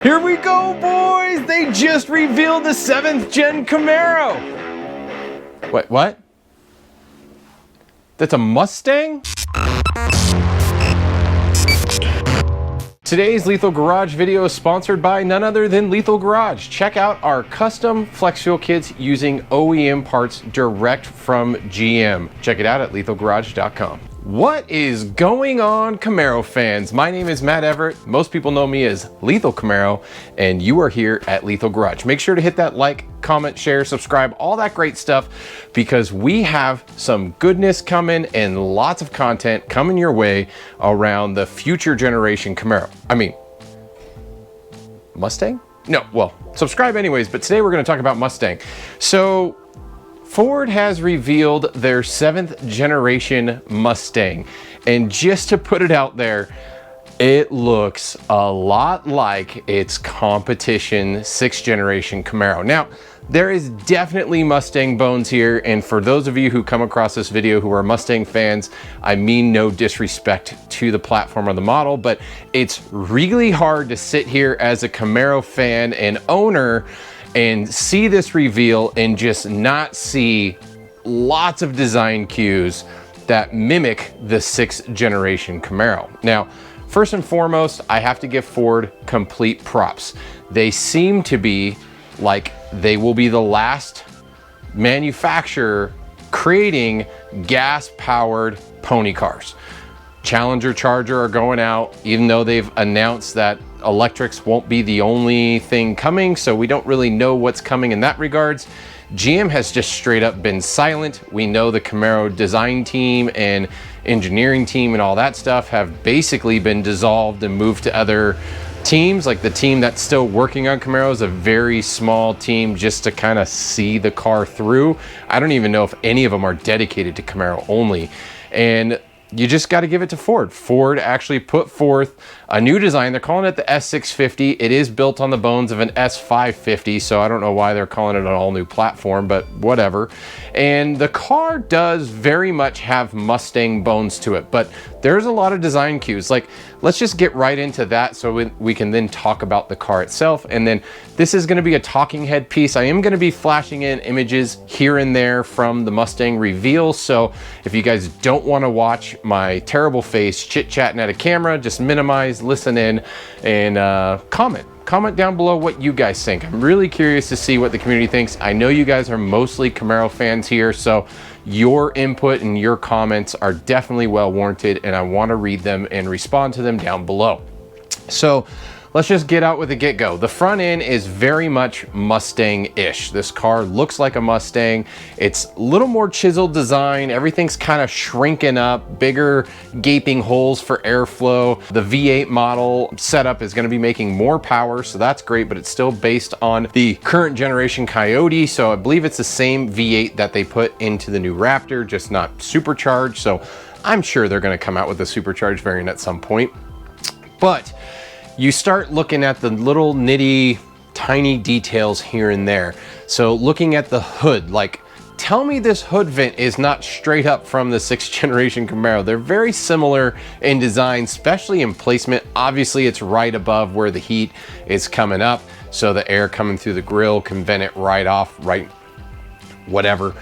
Here we go, boys! They just revealed the 7th Gen Camaro! Wait, what? That's a Mustang? Today's Lethal Garage video is sponsored by none other than Lethal Garage. Check out our custom flex fuel kits using OEM parts direct from GM. Check it out at lethalgarage.com. What is going on, Camaro fans? My name is Matt Everett. Most people know me as Lethal Camaro, and you are here at Lethal Garage. Make sure to hit that like, comment, share, subscribe, all that great stuff, because we have some goodness coming and lots of content coming your way around the future generation Camaro. I mean, Mustang? No, well, subscribe anyways, but today we're going to talk about Mustang. So Ford has revealed their 7th generation Mustang, and just to put it out there, it looks a lot like its competition 6th generation Camaro. Now, there is definitely Mustang bones here, and for those of you who come across this video who are Mustang fans, I mean no disrespect to the platform or the model, but it's really hard to sit here as a Camaro fan and owner and see this reveal and just not see lots of design cues that mimic the 6th generation Camaro. Now, first and foremost, I have to give Ford complete props. They seem to be like they will be the last manufacturer creating gas-powered pony cars. Challenger, Charger are going out, even though they've announced that electrics won't be the only thing coming, so we don't really know what's coming in that regards. GM has just straight up been silent. We know the Camaro design team and engineering team and all that stuff have basically been dissolved and moved to other teams. Like the team that's still working on Camaro is a very small team just to kind of see the car through. I don't even know if any of them are dedicated to Camaro only. And you just got to give it to Ford. Ford actually put forth a new design. They're calling it the S650. It is built on the bones of an S550, so I don't know why they're calling it an all new platform, but whatever. And the car does very much have Mustang bones to it, but there's a lot of design cues. Like, let's just get right into that so we can then talk about the car itself. And then this is going to be a talking head piece. I am going to be flashing in images here and there from the Mustang reveal. So if you guys don't want to watch my terrible face chit-chatting at a camera, just minimize, listen in, and comment down below what you guys think. I'm really curious to see what the community thinks. I know you guys are mostly Camaro fans here, so your input and your comments are definitely well warranted, and I want to read them and respond to them down below. So let's just get out with the get-go. The front end is very much Mustang-ish. This car looks like a Mustang. It's a little more chiseled design. Everything's kind of shrinking up, bigger gaping holes for airflow. The V8 model setup is going to be making more power, so that's great, but it's still based on the current generation Coyote, so I believe it's the same V8 that they put into the new Raptor, just not supercharged, so I'm sure they're going to come out with a supercharged variant at some point. But you start looking at the little nitty tiny details here and there. So looking at the hood, like, tell me this hood vent is not straight up from the 6th generation Camaro. They're very similar in design, especially in placement. Obviously it's right above where the heat is coming up, so the air coming through the grill can vent it right off, right, whatever.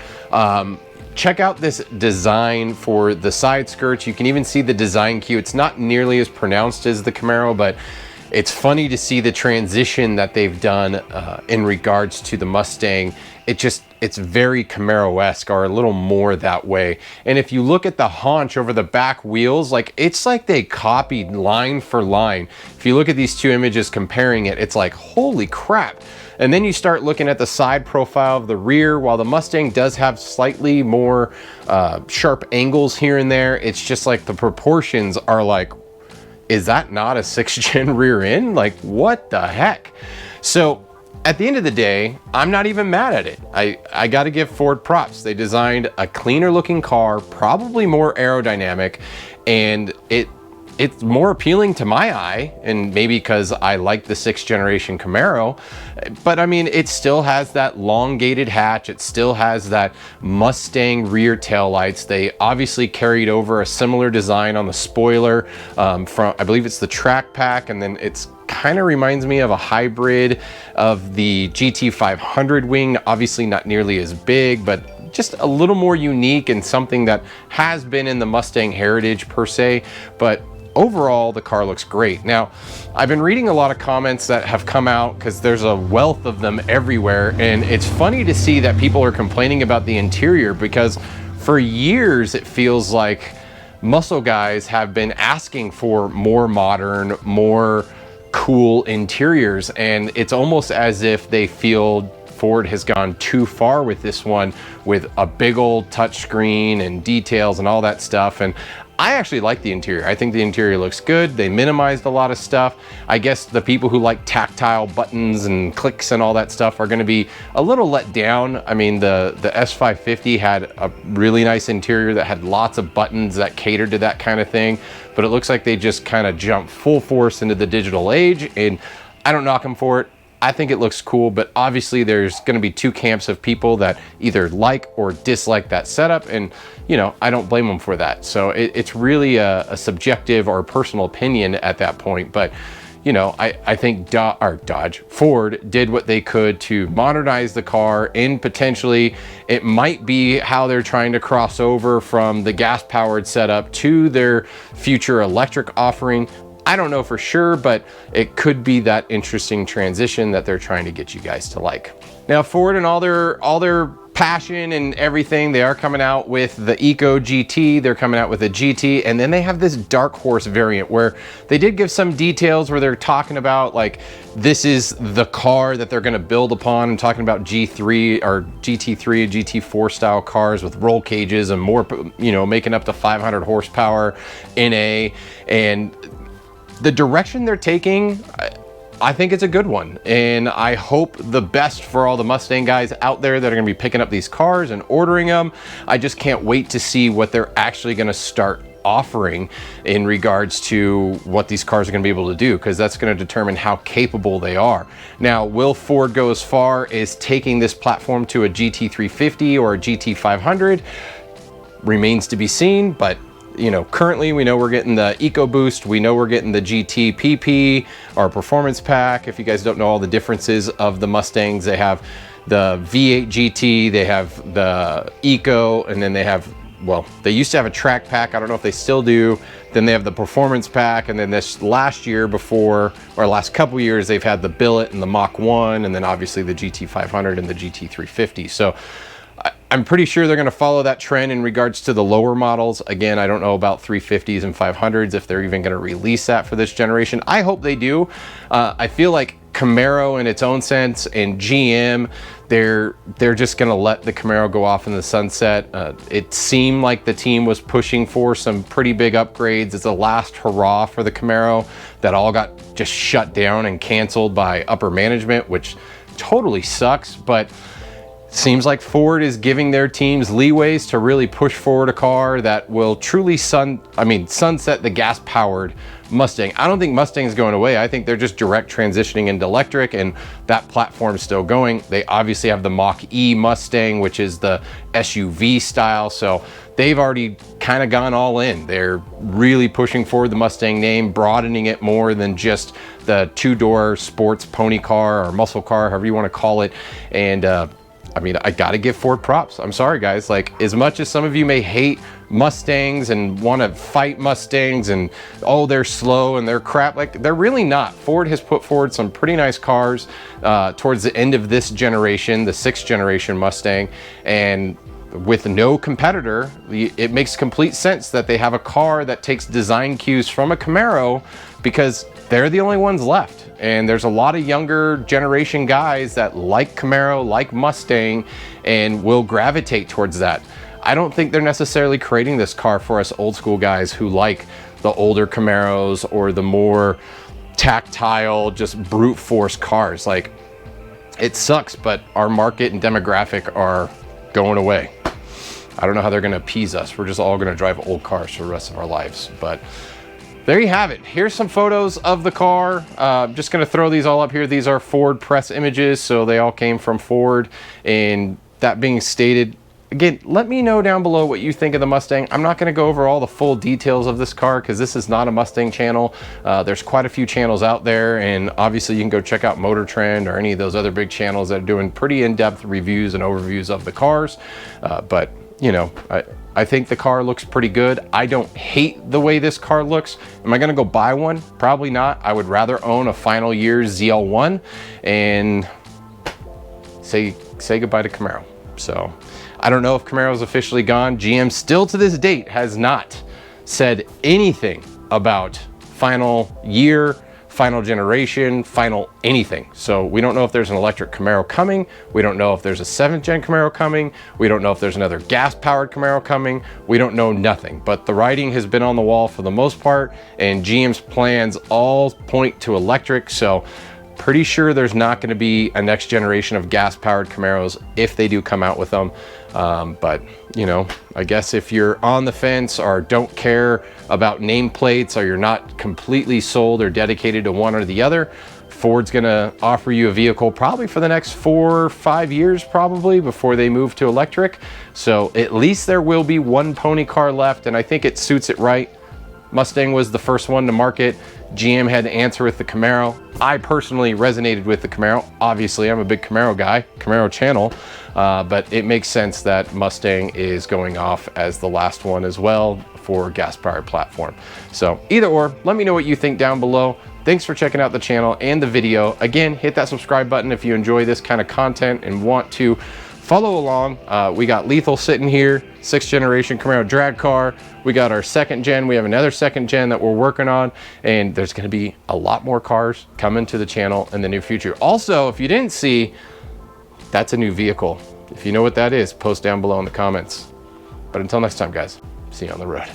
Check out this design for the side skirts. You can even see the design cue. It's not nearly as pronounced as the Camaro, but it's funny to see the transition that they've done in regards to the Mustang. It's very Camaro-esque, or a little more that way. And if you look at the haunch over the back wheels, like, it's like they copied line for line. If you look at these two images comparing it, it's like, holy crap. And then you start looking at the side profile of the rear. While the Mustang does have slightly more sharp angles here and there, it's just like the proportions are like, is that not a 6th gen rear end? Like, what the heck? So at the end of the day, I'm not even mad at it. I got to give Ford props. They designed a cleaner looking car, probably more aerodynamic, and it it's more appealing to my eye, and maybe because I like the 6th generation Camaro, but I mean, it still has that elongated hatch. It still has that Mustang rear tail lights. They obviously carried over a similar design on the spoiler from, I believe it's the track pack, and then it's kind of reminds me of a hybrid of the GT500 wing. Obviously not nearly as big, but just a little more unique and something that has been in the Mustang heritage per se. But overall, the car looks great. Now, I've been reading a lot of comments that have come out because there's a wealth of them everywhere, and it's funny to see that people are complaining about the interior, because for years it feels like muscle guys have been asking for more modern, more cool interiors, and it's almost as if they feel Ford has gone too far with this one, with a big old touchscreen and details and all that stuff. And I actually like the interior. I think the interior looks good. They minimized a lot of stuff. I guess the people who like tactile buttons and clicks and all that stuff are going to be a little let down. I mean, the S550 had a really nice interior that had lots of buttons that catered to that kind of thing, but it looks like they just kind of jumped full force into the digital age, and I don't knock them for it. I think it looks cool, but obviously there's going to be two camps of people that either like or dislike that setup, and you know, I don't blame them for that. So it's really a subjective or personal opinion at that point. But you know, I think Ford did what they could to modernize the car, and potentially it might be how they're trying to cross over from the gas-powered setup to their future electric offering. I don't know for sure, but it could be that interesting transition that they're trying to get you guys to like. Now, Ford and all their passion and everything, they are coming out with the Eco GT, they're coming out with a GT, and then they have this dark horse variant where they did give some details where they're talking about like, this is the car that they're gonna build upon. I'm talking about G3 or GT3 and GT4 style cars with roll cages and more, you know, making up to 500 horsepower NA, and the direction they're taking, I think it's a good one, and I hope the best for all the Mustang guys out there that are gonna be picking up these cars and ordering them. I just can't wait to see what they're actually gonna start offering in regards to what these cars are gonna be able to do, because that's gonna determine how capable they are. Now, will Ford go as far as taking this platform to a GT350 or a GT500? Remains to be seen, but you know, currently we know we're getting the EcoBoost, we know we're getting the GT PP, our performance pack. If you guys don't know all the differences of the Mustangs, they have the V8 GT, they have the Eco, and then they have, well, they used to have a track pack, I don't know if they still do. Then they have the performance pack, and then this last year before, or last couple years, they've had the Billet and the Mach 1, and then obviously the GT500 and the GT350. So I'm pretty sure they're going to follow that trend in regards to the lower models. Again, I don't know about 350s and 500s, if they're even going to release that for this generation. I hope they do. I feel like Camaro in its own sense and GM, they're just going to let the Camaro go off in the sunset. It seemed like the team was pushing for some pretty big upgrades. It's a last hurrah for the Camaro that all got just shut down and canceled by upper management, which totally sucks. But seems like Ford is giving their teams leeways to really push forward a car that will truly sunset the gas-powered Mustang. I don't think Mustang's going away. I think they're just direct transitioning into electric, and that platform's still going. They obviously have the Mach-E Mustang, which is the SUV style, so they've already kind of gone all in. They're really pushing forward the Mustang name, broadening it more than just the two-door sports pony car or muscle car, however you want to call it. And I mean, I gotta give Ford props. I'm sorry, guys. Like, as much as some of you may hate Mustangs and want to fight Mustangs and, oh, they're slow and they're crap, like, they're really not. Ford has put forward some pretty nice cars towards the end of this generation, the 6th generation Mustang, and with no competitor, it makes complete sense that they have a car that takes design cues from a Camaro, because they're the only ones left. And there's a lot of younger generation guys that like Camaro, like Mustang, and will gravitate towards that. I don't think they're necessarily creating this car for us old school guys who like the older Camaros or the more tactile, just brute force cars. Like, it sucks, but our market and demographic are going away. I don't know how they're gonna appease us. We're just all gonna drive old cars for the rest of our lives. But there you have it. Here's some photos of the car. Just gonna throw these all up here. These are Ford press images, so they all came from Ford. And that being stated, again, let me know down below what you think of the Mustang. I'm not gonna go over all the full details of this car because this is not a Mustang channel. There's quite a few channels out there, and obviously you can go check out Motor Trend or any of those other big channels that are doing pretty in-depth reviews and overviews of the cars. But you know, I think the car looks pretty good. I don't hate the way this car looks. Am I gonna go buy one? Probably not. I would rather own a final year ZL1 and say goodbye to Camaro. So I don't know if Camaro's officially gone. GM still to this date has not said anything about final year, final generation, final anything. So we don't know if there's an electric Camaro coming. We don't know if there's a 7th gen Camaro coming. We don't know if there's another gas powered Camaro coming. We don't know nothing, but the writing has been on the wall for the most part, and GM's plans all point to electric. So pretty sure there's not going to be a next generation of gas powered Camaros if they do come out with them. But you know, I guess if you're on the fence or don't care about nameplates, or you're not completely sold or dedicated to one or the other, Ford's gonna offer you a vehicle probably for the next 4 or 5 years probably before they move to electric. So at least there will be one pony car left, and I think it suits it right. Mustang was the first one to market. GM had to answer with the Camaro. I personally resonated with the Camaro. Obviously, I'm a big Camaro guy, Camaro channel, but it makes sense that Mustang is going off as the last one as well for gas-powered platform. So either or, let me know what you think down below. Thanks for checking out the channel and the video. Again, hit that subscribe button if you enjoy this kind of content and want to follow along. We got Lethal sitting here, 6th generation Camaro drag car. We got our 2nd gen. We have another 2nd gen that we're working on, and there's gonna be a lot more cars coming to the channel in the near future. Also, if you didn't see, that's a new vehicle. If you know what that is, post down below in the comments. But until next time, guys, see you on the road.